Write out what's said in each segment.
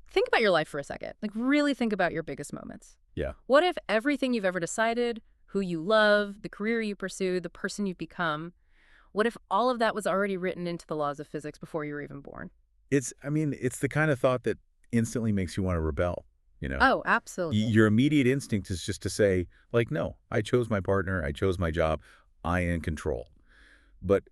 Think about your life for a second. Like, really think about your biggest moments. Yeah. What if everything you've ever decided, who you love, the career you pursue, the person you've become, what if all of that was already written into the laws of physics before you were even born? It's the kind of thought that instantly makes you want to rebel, you know? Oh, absolutely. Your immediate instinct is just to say, like, no, I chose my partner, I chose my job, I am in control. But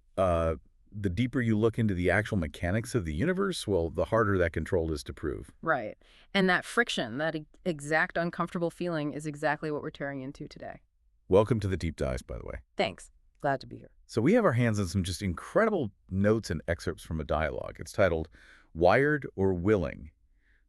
the deeper you look into the actual mechanics of the universe, well, the harder that control is to prove. Right. And that friction, that exact uncomfortable feeling is exactly what we're tearing into today. Welcome to the Deep Dives, by the way. Thanks. Glad to be here. So we have our hands on some just incredible notes and excerpts from a dialogue. It's titled Wired or Willing: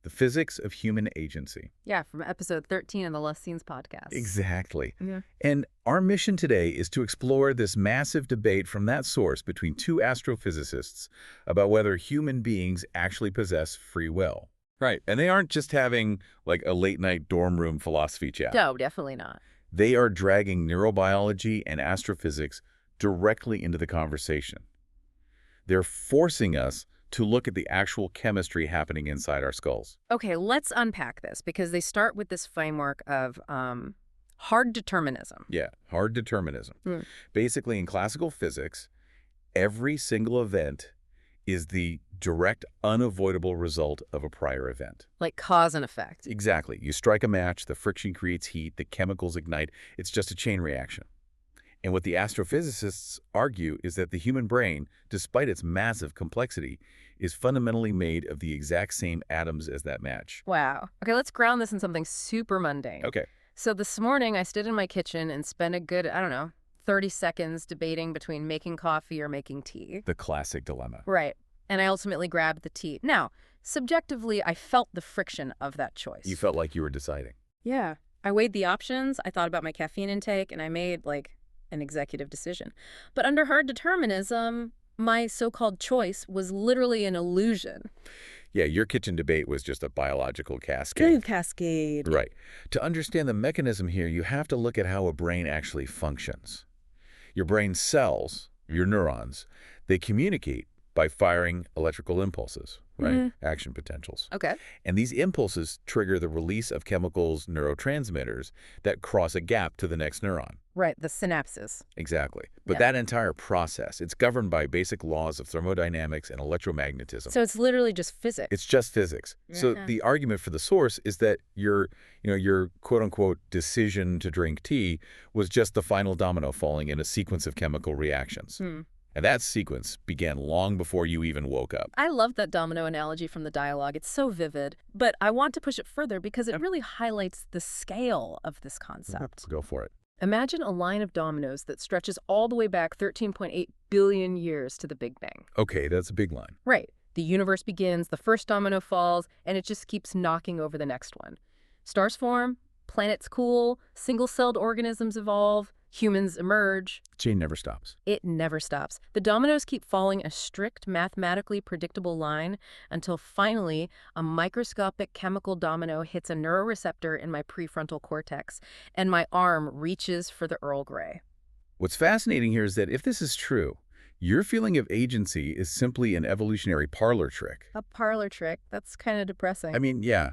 The Physics of Human Agency. Yeah, from episode 13 of the Less Scenes podcast. Exactly. Yeah. And our mission today is to explore this massive debate from that source between two astrophysicists about whether human beings actually possess free will. Right. And they aren't just having like a late-night dorm room philosophy chat. No, definitely not. They are dragging neurobiology and astrophysics directly into the conversation. They're forcing us to look at the actual chemistry happening inside our skulls. Okay, let's unpack this because they start with this framework of hard determinism. Yeah, hard determinism. Hmm. Basically, in classical physics, every single event is the direct, unavoidable result of a prior event. Like cause and effect. Exactly. You strike a match, the friction creates heat, the chemicals ignite. It's just a chain reaction. And what the astrophysicists argue is that the human brain, despite its massive complexity, is fundamentally made of the exact same atoms as that match. Wow. Okay, let's ground this in something super mundane. Okay. So this morning I stood in my kitchen and spent a good, 30 seconds debating between making coffee or making tea. The classic dilemma. Right. And I ultimately grabbed the tea. Now, subjectively, I felt the friction of that choice. You felt like you were deciding. Yeah. I weighed the options, I thought about my caffeine intake, and I made, an executive decision. But under hard determinism, my so-called choice was literally an illusion. Yeah, your kitchen debate was just a biological cascade. Cascade. Right. To understand the mechanism here, you have to look at how a brain actually functions. Your brain cells, your neurons, they communicate by firing electrical impulses, right? Action potentials. Okay. And these impulses trigger the release of chemicals, neurotransmitters, that cross a gap to the next neuron. Right, the synapses. Exactly. But Yeah. that entire process, it's governed by basic laws of thermodynamics and electromagnetism. So it's literally just physics. It's just physics. So Yeah. the argument for the source is that your quote-unquote decision to drink tea was just the final domino falling in a sequence of chemical reactions. And that sequence began long before you even woke up. I love that domino analogy from the dialogue. It's so vivid. But I want to push it further because it really highlights the scale of this concept. Go for it. Imagine a line of dominoes that stretches all the way back 13.8 billion years to the Big Bang. Okay, that's a big line. Right. The universe begins, the first domino falls, and it just keeps knocking over the next one. Stars form, planets cool, single-celled organisms evolve, humans emerge. Chain never stops. It never stops. The dominoes keep falling a strict, mathematically predictable line until finally a microscopic chemical domino hits a neuroreceptor in my prefrontal cortex, and my arm reaches for the Earl Grey. What's fascinating here is that if this is true, your feeling of agency is simply an evolutionary parlor trick. A parlor trick? That's kind of depressing. I mean, yeah.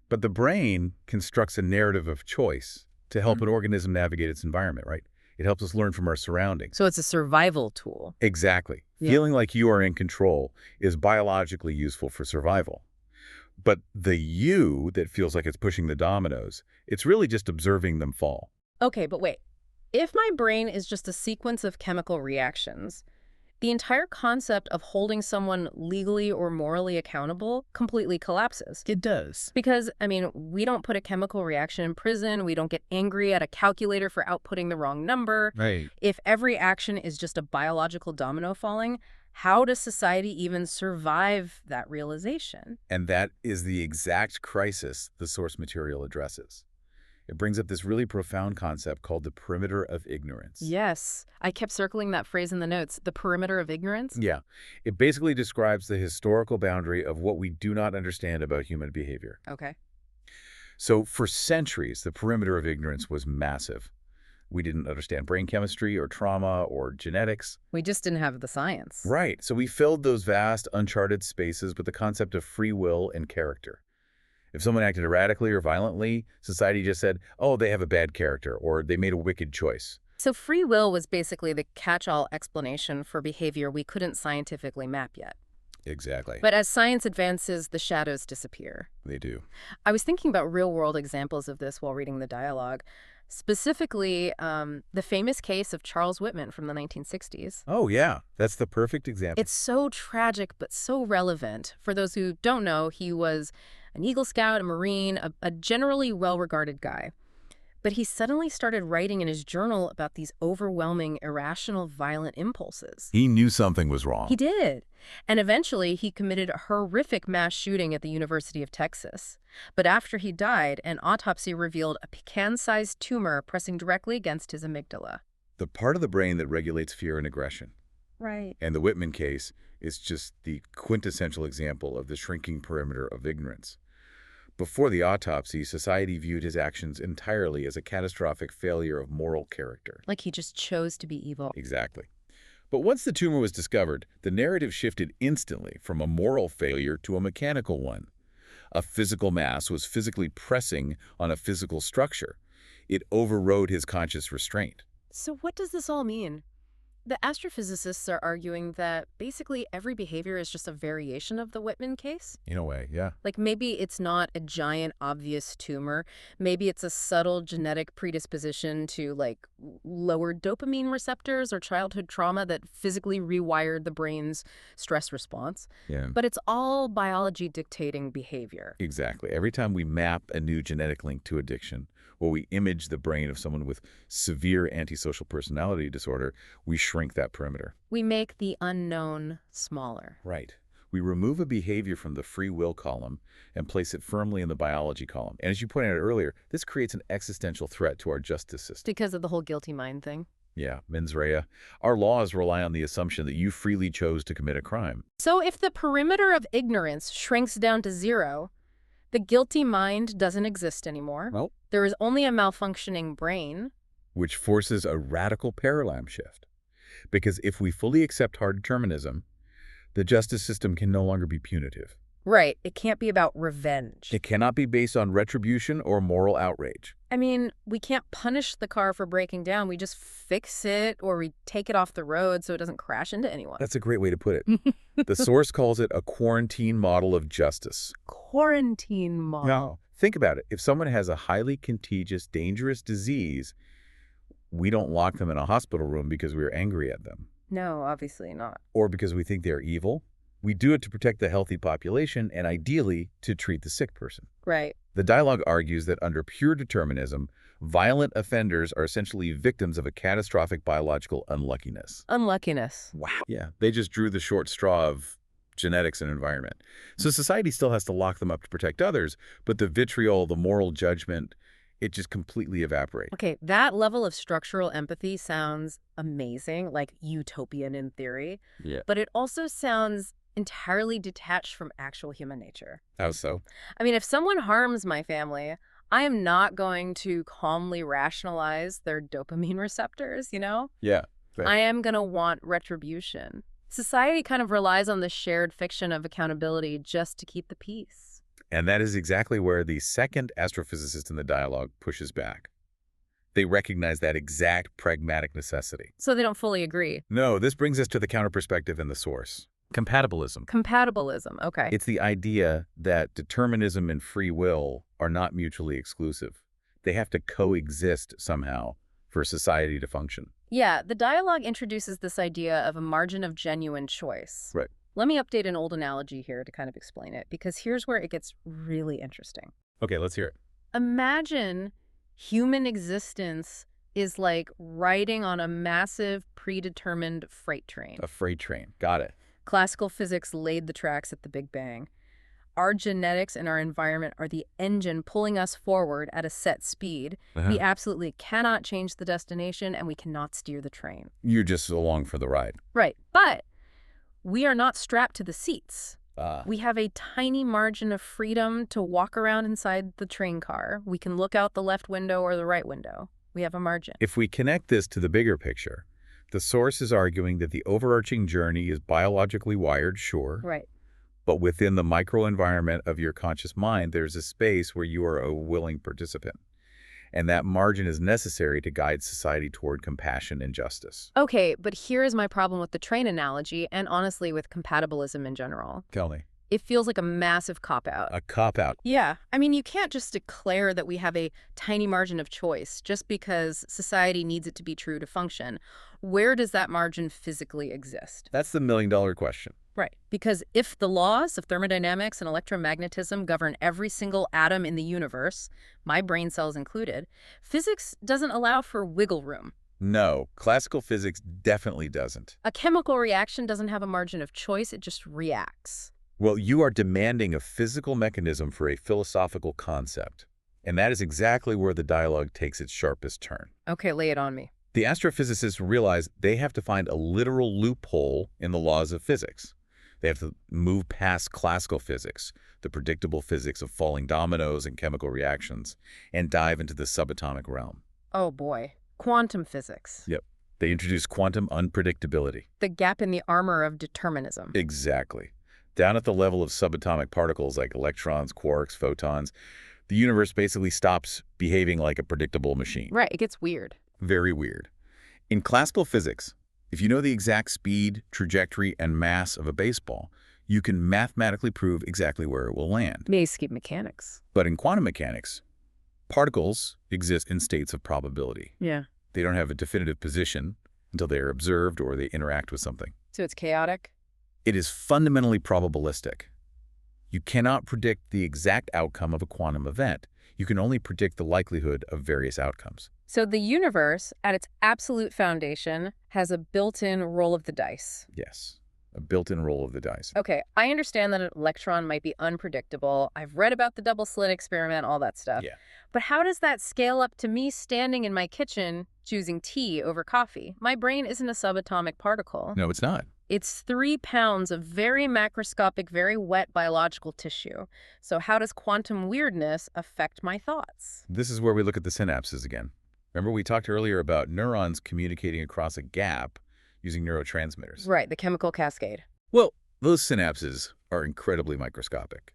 But the brain constructs a narrative of choice to help an organism navigate its environment, right? It helps us learn from our surroundings. So it's a survival tool. Exactly. Yeah. Feeling like you are in control is biologically useful for survival. But the you that feels like it's pushing the dominoes, it's really just observing them fall. Okay, but wait. If my brain is just a sequence of chemical reactions, the entire concept of holding someone legally or morally accountable completely collapses. It does. Because, we don't put a chemical reaction in prison. We don't get angry at a calculator for outputting the wrong number. Right. If every action is just a biological domino falling, how does society even survive that realization? And that is the exact crisis the source material addresses. It brings up this really profound concept called the perimeter of ignorance. Yes. I kept circling that phrase in the notes, the perimeter of ignorance. Yeah. It basically describes the historical boundary of what we do not understand about human behavior. Okay. So for centuries, the perimeter of ignorance was massive. We didn't understand brain chemistry or trauma or genetics. We just didn't have the science. Right. So we filled those vast, uncharted spaces with the concept of free will and character. If someone acted erratically or violently, society just said, oh, they have a bad character, or they made a wicked choice. So free will was basically the catch-all explanation for behavior we couldn't scientifically map yet. Exactly. But as science advances, the shadows disappear. They do. I was thinking about real-world examples of this while reading the dialogue. Specifically, the famous case of Charles Whitman from the 1960s. Oh, yeah. That's the perfect example. It's so tragic, but so relevant. For those who don't know, he was an Eagle Scout, a Marine, a generally well-regarded guy. But he suddenly started writing in his journal about these overwhelming, irrational, violent impulses. He knew something was wrong. He did. And eventually, he committed a horrific mass shooting at the University of Texas. But after he died, an autopsy revealed a pecan-sized tumor pressing directly against his amygdala. The part of the brain that regulates fear and aggression. Right. And the Whitman case is just the quintessential example of the shrinking perimeter of ignorance. Before the autopsy, society viewed his actions entirely as a catastrophic failure of moral character. Like he just chose to be evil. Exactly. But once the tumor was discovered, the narrative shifted instantly from a moral failure to a mechanical one. A physical mass was physically pressing on a physical structure. It overrode his conscious restraint. So what does this all mean? The astrophysicists are arguing that basically every behavior is just a variation of the Whitman case. In a way, yeah. Like maybe it's not a giant obvious tumor. Maybe it's a subtle genetic predisposition to like lower dopamine receptors or childhood trauma that physically rewired the brain's stress response. Yeah. But it's all biology dictating behavior. Exactly. Every time we map a new genetic link to addiction, or we image the brain of someone with severe antisocial personality disorder, we shrink that perimeter. We make the unknown smaller. Right. We remove a behavior from the free will column and place it firmly in the biology column. And as you pointed out earlier, this creates an existential threat to our justice system. Because of the whole guilty mind thing. Yeah, mens rea. Our laws rely on the assumption that you freely chose to commit a crime. So if the perimeter of ignorance shrinks down to zero, the guilty mind doesn't exist anymore. Well, There is only a malfunctioning brain. which forces a radical paradigm shift. Because if we fully accept hard determinism, the justice system can no longer be punitive. Right. It can't be about revenge. It cannot be based on retribution or moral outrage. I mean, we can't punish the car for breaking down. We just fix it or we take it off the road so it doesn't crash into anyone. That's a great way to put it. The source calls it a quarantine model of justice. Quarantine model. Now, think about it. If someone has a highly contagious, dangerous disease, we don't lock them in a hospital room because we're angry at them No, obviously not. or because we think they're evil. We do it to protect the healthy population and ideally to treat the sick person. Right. The dialogue argues that under pure determinism, violent offenders are essentially victims of a catastrophic biological unluckiness. Unluckiness. Wow. Yeah, they just drew the short straw of genetics and environment. So society still has to lock them up to protect others, but the vitriol, the moral judgment, it just completely evaporates. Okay, that level of structural empathy sounds amazing, like utopian in theory. Yeah. But it also sounds entirely detached from actual human nature. How so? I mean, if someone harms my family, I am not going to calmly rationalize their dopamine receptors, you know? Yeah. Right. I am going to want retribution. Society kind of relies on the shared fiction of accountability just to keep the peace. And that is exactly where the second astrophysicist in the dialogue pushes back. They recognize that exact pragmatic necessity. So they don't fully agree. No, this brings us to the counter-perspective and the source. Compatibilism. Compatibilism, okay. It's the idea that determinism and free will are not mutually exclusive. They have to coexist somehow for society to function. Yeah, the dialogue introduces this idea of a margin of genuine choice. Right. Let me update an old analogy here to kind of explain it, because here's where it gets really interesting. Okay, let's hear it. Imagine human existence is like riding on a massive predetermined freight train. A freight train. Got it. Classical physics laid the tracks at the Big Bang. Our genetics and our environment are the engine pulling us forward at a set speed. We absolutely cannot change the destination, and we cannot steer the train. You're just along for the ride. Right, but we are not strapped to the seats. Ah. We have a tiny margin of freedom to walk around inside the train car. We can look out the left window or the right window. we have a margin. If we connect this to the bigger picture, the source is arguing that the overarching journey is biologically wired, sure, Right. but within the microenvironment of your conscious mind, there's a space where you are a willing participant. And that margin is necessary to guide society toward compassion and justice. Okay, but here is my problem with the train analogy and honestly with compatibilism in general. Tell me. It feels like a massive cop-out. A cop-out. Yeah, I mean, you can't just declare that we have a tiny margin of choice just because society needs it to be true to function. Where does that margin physically exist? That's the million-dollar question. Right. Because if the laws of thermodynamics and electromagnetism govern every single atom in the universe, my brain cells included, physics doesn't allow for wiggle room. No, classical physics definitely doesn't. A chemical reaction doesn't have a margin of choice, it just reacts. Well, you are demanding a physical mechanism for a philosophical concept. And that is exactly where the dialogue takes its sharpest turn. Okay, lay it on me. The astrophysicists realize they have to find a literal loophole in the laws of physics. They have to move past classical physics, the predictable physics of falling dominoes and chemical reactions, and dive into the subatomic realm. Oh boy. Quantum physics. Yep. They introduce quantum unpredictability. The gap in the armor of determinism. Exactly. Down at the level of subatomic particles like electrons, quarks, photons, the universe basically stops behaving like a predictable machine. Right, it gets weird. Very weird. In classical physics, if you know the exact speed, trajectory, and mass of a baseball, you can mathematically prove exactly where it will land. May skip mechanics. But in quantum mechanics, particles exist in states of probability. Yeah. They don't have a definitive position until they are observed or they interact with something. So it's chaotic? It is fundamentally probabilistic. You cannot predict the exact outcome of a quantum event. You can only predict the likelihood of various outcomes. So the universe, at its absolute foundation, has a built-in roll of the dice. Yes, a built-in roll of the dice. Okay, I understand that an electron might be unpredictable. I've read about the double slit experiment, all that stuff. Yeah. But how does that scale up to me standing in my kitchen choosing tea over coffee? My brain isn't a subatomic particle. No, it's not. It's 3 pounds of very macroscopic, very wet biological tissue. So how does quantum weirdness affect my thoughts? This is where we look at the synapses again. Remember we talked earlier about neurons communicating across a gap using neurotransmitters. Right, the chemical cascade. Well, those synapses are incredibly microscopic.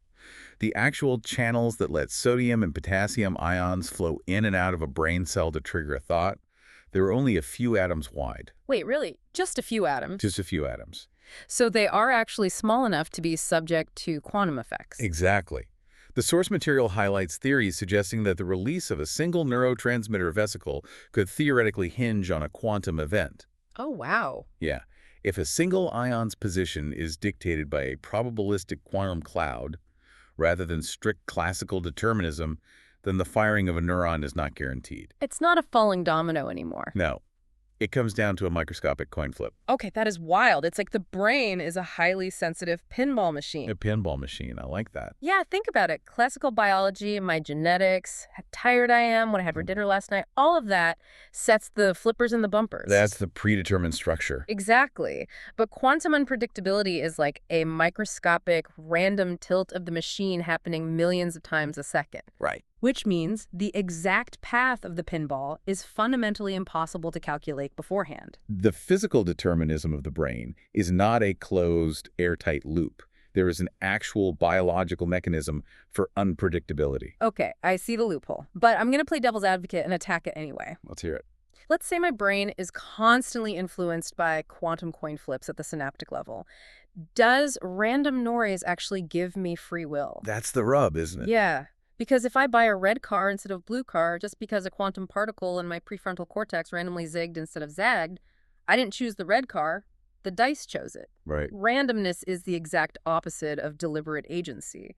The actual channels that let sodium and potassium ions flow in and out of a brain cell to trigger a thought, they were only a few atoms wide. Wait, really? Just a few atoms? Just a few atoms. So they are actually small enough to be subject to quantum effects. Exactly. The source material highlights theories suggesting that the release of a single neurotransmitter vesicle could theoretically hinge on a quantum event. Oh, wow. Yeah. If a single ion's position is dictated by a probabilistic quantum cloud, rather than strict classical determinism, then the firing of a neuron is not guaranteed. It's not a falling domino anymore. No. It comes down to a microscopic coin flip. Okay, that is wild. It's like the brain is a highly sensitive pinball machine. A pinball machine. I like that. Yeah, think about it. Classical biology, my genetics, how tired I am, what I had for dinner last night, all of that sets the flippers and the bumpers. That's the predetermined structure. Exactly. But quantum unpredictability is like a microscopic random tilt of the machine happening millions of times a second. Right. Which means the exact path of the pinball is fundamentally impossible to calculate beforehand. The physical determinism of the brain is not a closed, airtight loop. There is an actual biological mechanism for unpredictability. Okay, I see the loophole. But I'm going to play devil's advocate and attack it anyway. Let's hear it. Let's say my brain is constantly influenced by quantum coin flips at the synaptic level. Does random noise actually give me free will? That's the rub, isn't it? Yeah. Because if I buy a red car instead of blue car just because a quantum particle in my prefrontal cortex randomly zigged instead of zagged, I didn't choose the red car. The dice chose it. Right. Randomness is the exact opposite of deliberate agency.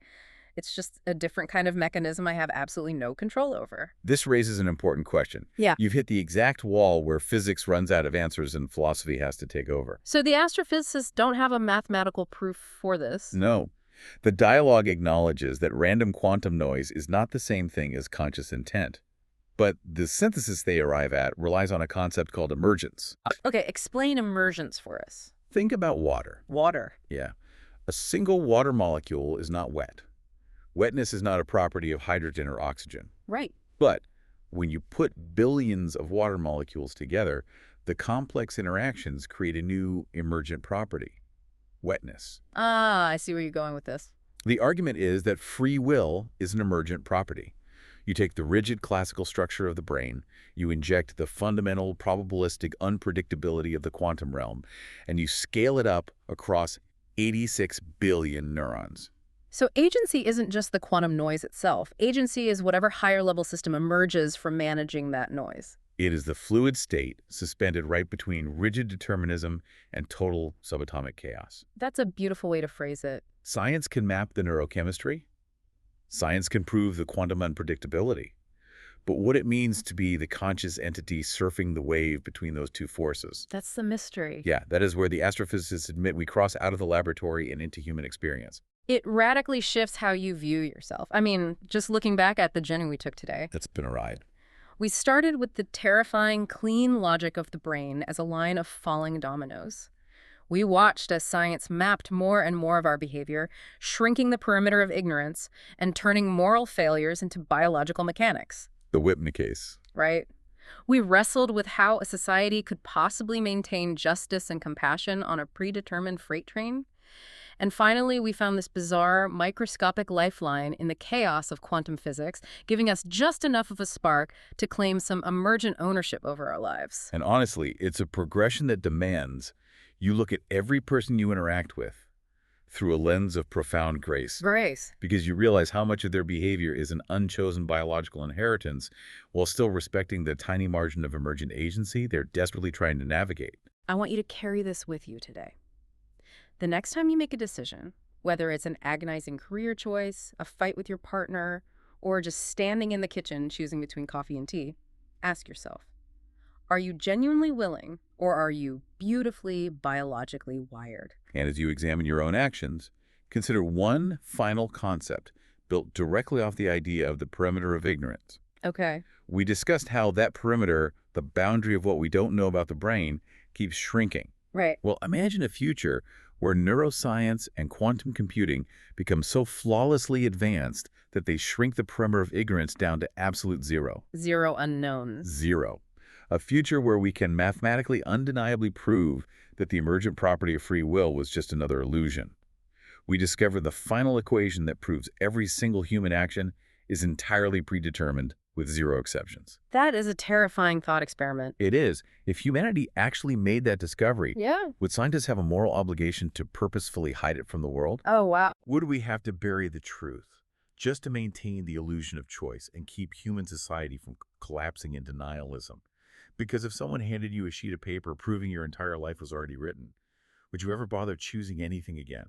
It's just a different kind of mechanism I have absolutely no control over. This raises an important question. Yeah. You've hit the exact wall where physics runs out of answers and philosophy has to take over. So the astrophysicists don't have a mathematical proof for this. No. The dialogue acknowledges that random quantum noise is not the same thing as conscious intent. But the synthesis they arrive at relies on a concept called emergence. Okay, explain emergence for us. Think about water. Water. Yeah. A single water molecule is not wet. Wetness is not a property of hydrogen or oxygen. Right. But When you put billions of water molecules together, the complex interactions create a new emergent property, wetness. Ah, I see where you're going with this. The argument is that free will is an emergent property. You take the rigid classical structure of the brain, you inject the fundamental probabilistic unpredictability of the quantum realm, and you scale it up across 86 billion neurons. So agency isn't just the quantum noise itself. Agency is whatever higher level system emerges from managing that noise. It is the fluid state suspended right between rigid determinism and total subatomic chaos. That's a beautiful way to phrase it. Science can map the neurochemistry. Science can prove the quantum unpredictability. But what it means to be the conscious entity surfing the wave between those two forces. That's the mystery. Yeah, that is where the astrophysicists admit we cross out of the laboratory and into human experience. It radically shifts how you view yourself. I mean, just looking back at the journey we took today. That's been a ride. We started with the terrifying, clean logic of the brain as a line of falling dominoes. We watched as science mapped more and more of our behavior, shrinking the perimeter of ignorance and turning moral failures into biological mechanics. The Whitney case. Right? We wrestled with how a society could possibly maintain justice and compassion on a predetermined freight train. And finally, we found this bizarre, microscopic lifeline in the chaos of quantum physics, giving us just enough of a spark to claim some emergent ownership over our lives. And honestly, it's a progression that demands you look at every person you interact with through a lens of profound grace. Grace. Because you realize how much of their behavior is an unchosen biological inheritance while still respecting the tiny margin of emergent agency they're desperately trying to navigate. I want you to carry this with you today. The next time you make a decision, whether it's an agonizing career choice, a fight with your partner, or just standing in the kitchen choosing between coffee and tea, ask yourself, are you genuinely willing, or are you beautifully biologically wired? And as you examine your own actions, consider one final concept built directly off the idea of the perimeter of ignorance. Okay. We discussed how that perimeter, the boundary of what we don't know about the brain, keeps shrinking. Right. Well, imagine a future where neuroscience and quantum computing become so flawlessly advanced that they shrink the perimeter of ignorance down to absolute zero. Zero unknowns. Zero. A future where we can mathematically undeniably prove that the emergent property of free will was just another illusion. We discover the final equation that proves every single human action is entirely predetermined with zero exceptions. That is a terrifying thought experiment. It is. If humanity actually made that discovery, Yeah. would scientists have a moral obligation to purposefully hide it from the world? Oh, wow. Would we have to bury the truth just to maintain the illusion of choice and keep human society from collapsing into nihilism? Because if someone handed you a sheet of paper proving your entire life was already written, would you ever bother choosing anything again?